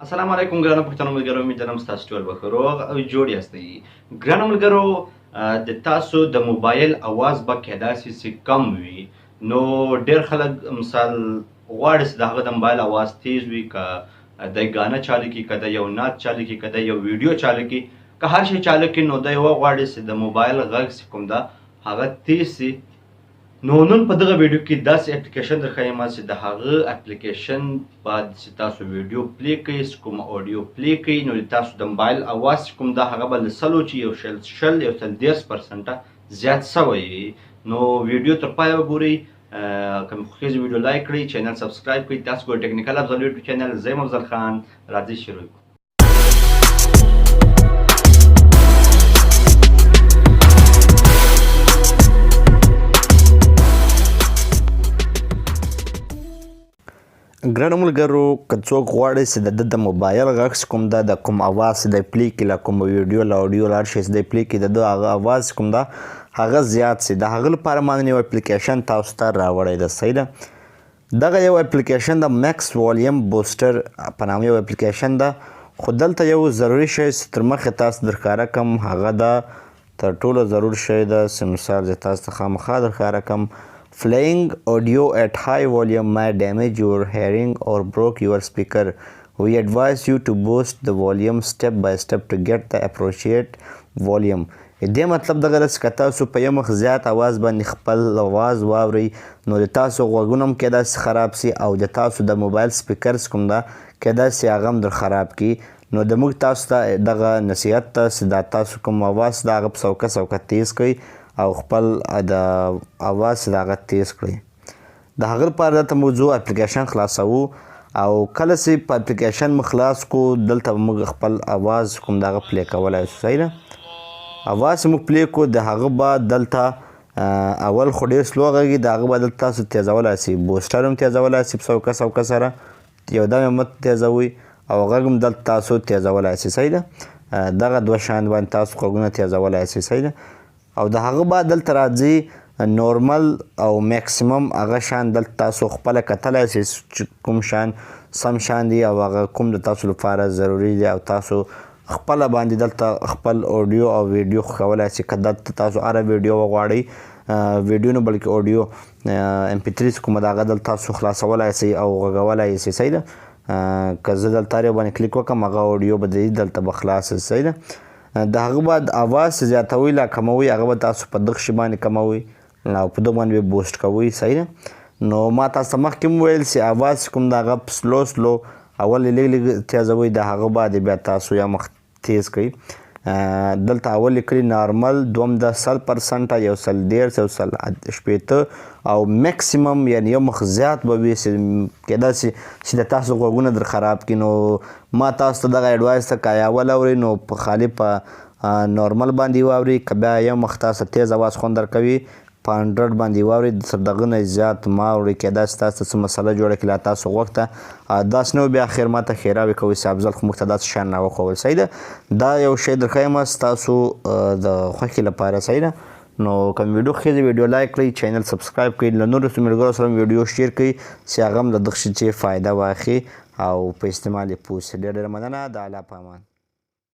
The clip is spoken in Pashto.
السلام علیکم ګرانو پښتنو ملګرو، امیدوارم ستاسو ټول به ښه روغ او جوړ یاستئ. ګرانو ملګرو، د تاسو د موبایل اواز به کیدای شي چې کم وي، نو ډېر خلک مثال غواړي چې د هغه د موبایل اواز تیز وي، که دی ګانه چالو کړي، که دی یو نعت چالو کړي، که دی یو ویډیو چالو کړي، که هر شی چالو کړي، نو دی وغواړي چې د موبایل غږ چې کوم ده هغه تیز شي. نو نن په دغه ویډیو کې داسې اپلیکیشن درښیم چې د هغه اپلیکیشن بعد چې تاسو ویډیو پلی کوئ، کوم اډیو پلی کوئ، نو تاسو د موبایل اواز چې کوم ده هغه به له سلو چې یو شل 30% زیات شوی وي. نو ویډیو تر پایه وګورئ. که مې خوښیږي ویډیو لایک کړئ، چینل سبسکرایب کړئ. تاسو ګورئ ټیکنیکل افضل یوټیوب چینل، زه یم افضل خان. راځئ شروع کړو. ګرانو ملګرو، که څوک غواړي چې د موبایل غږ چې کوم ده، د کوم اواز چې دی پلی کړي، له کوم ویډیو له اډیو له هر شی چې دی پلی کړي، د ده هغه اواز چې کوم ده هغه زیات شي، د هغه لپاره ما نن یو اپلیکیشن تاسو ته راوړی ده. صحیح ده. دغه یو اپلیکیشن د میکس والیوم بوسټر په نامه یو اپلیکیشن ده، خو دلته یو ضروري شی چې تر مخکې تاسو درښکاره کړم هغه ده تر ټولو ضرور شی ده چې مثال زه تاسو ته خامخا درښکاره کړم. Playing audio at high volume might damage your hearing or broke your speaker. We advise you to boost the volume step by step to get the appropriate volume. دې مطلب دغه ده چې که تاسو په یو مخ زیات اواز باندې خپل اواز واورئ، نو د تاسو غوږونه هم کیدای شي خراب شي، او د تاسو د موبایل سپیکرز کوم ده کیدای شي هغه هم در خراب کړي. نو د موږ تاسو ته دغه نصیحت ده چې دا تاسو کوم اواز ده هغه په سوکه تیز کړئ او خپل د اواز د هغه تیز کړئ. د هغه لپاره دلته موږ ځو اپلیکیشن خلاصوو، او کله چې په اپلیکیشن مو خلاص کړو دلته موږ خپل اواز کوم د هغه پلی کولی شو. صحیح ده. اواز چې موږ پلی کړو د هغه به دلته اول خو ډېر سلو غږي، د هغه به دلته تاسو تیزولی شئ، بوسټر هم تیزولی شئ په سوکه سره، یو دم یې مه تیزوئ، او غږ هم دلته تاسو تیزولی شئ. صحیح ده. دغه دوه شیان باندې تاسو غږونه تیزولی شئ. صحیح ده. او د هغه بعد دلته راځي نورمل او میکسیمم هغه شان دلته تاسو خپله کتلی شئ چې کوم شان سم شان دی او هغه کوم د تاسو لپاره ضروري دی، او تاسو خپله باندې دلته خپل اډیو او ویډیو خوښولی شئ. که دلته تاسو هره ویډیو وغواړئ، ویډیو نه بلکې اډیو MP3 کومه ده هغه دلته تاسو خلاصولی شئ او غږولی یې شئ. صحیح ده. که زه دلته هر یو باندې کلیک وکړم هغه اډیو به دلته به خلاص شي. صحیح ده. د هغه بعد اواز زیاتوئ لا کموئ هغه به تاسو په دغه شي باندې کموئ او په دغه باندې به بوسټ کوئ. صحیح ده. نو ما تاسو ته مخکې هم وویل چې اواز کوم د هغه سلو اول یې لږ تیزوئ، د هغه بعد بیا تاسو یا مخ تیز کړئ. دلته اول لیکلي نارمل، دوم د 100%، یو 150، یو 160، او میکسیمم یعنی یو مخ زیات به وي چې کیدای شي چې د تاسو غوږونه در خراب کړي. نو ما تاسو ته دغه اډوایس ته که اول اورئ نو په خالي په نارمل باندې واورئ، که بیا یو مخ تاسو تیز اواز خوند درکوي په 100 باندې واورئ، تر دغه نه زیات مه اورئ، کیدای شي تاسو ته څه مسله جوړه کړي لا تاسو غوږ ته. داسې نه بیا اخر ما ته ښېراوې کوئ چې افضل خو موږ ته داسې شیان راوښول. صحیح ده. دا یو شی درښیم ستاسو د خوښې لپاره. صحیح ده. نو که مې ویډیو خوښېږي ویډیو لایک کړئ، چینل سبسکرایب کړئ، له نورو ملګرو سره ویډیو شیر کړئ چې هغه هم له دغه شي چې فایده واخلي او په استعمال یې پوه شي. ډېره مننه. د الله په امان.